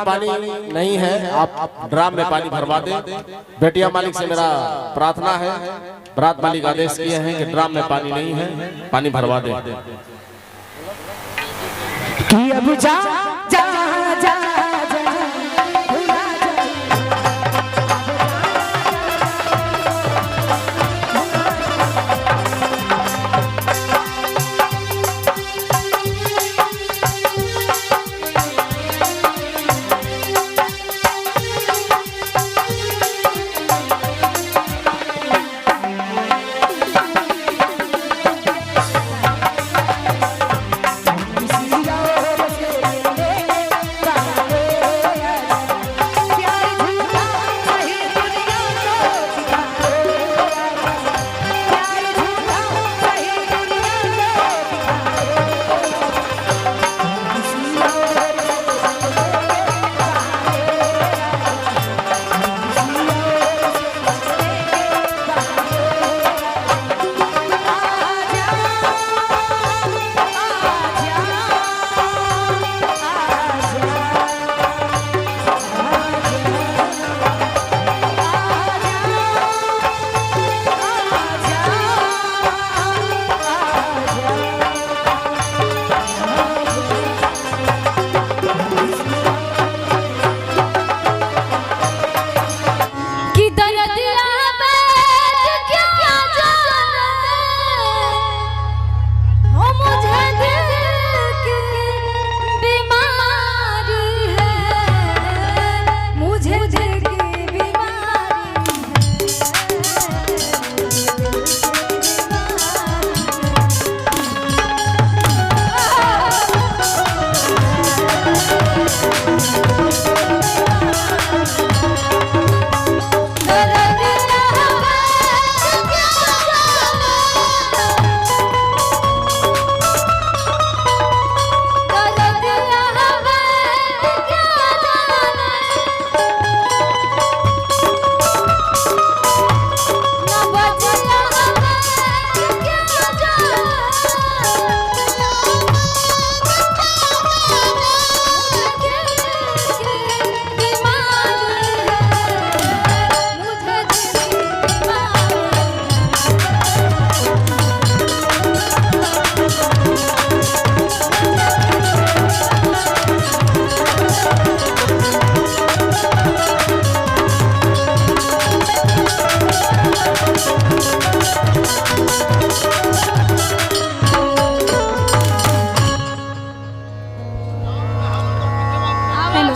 पानी नहीं है, आप ड्राम में पानी भरवा दें। बेटिया मालिक से मेरा प्रार्थना है, बरात मालिक आदेश किए हैं कि ड्राम में पानी नहीं है, पानी भरवा दें। अब जा जा जा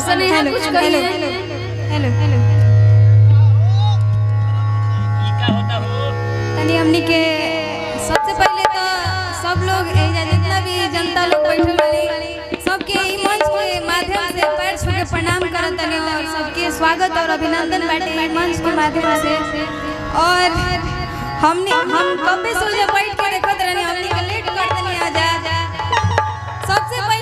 स्नेहा कुछ कहिए। हेलो हेलो तनी हमनी के सबसे पहले तो सब लोग एजा जितना भी जनता लोग बैठल बानी सबके ई मंच के माध्यम से पैर छू के प्रणाम करत तनी और सबके स्वागत और अभिनंदन बाटे ई मंच के माध्यम से। और हम कबे से बैठ के देखत रहनी हमनी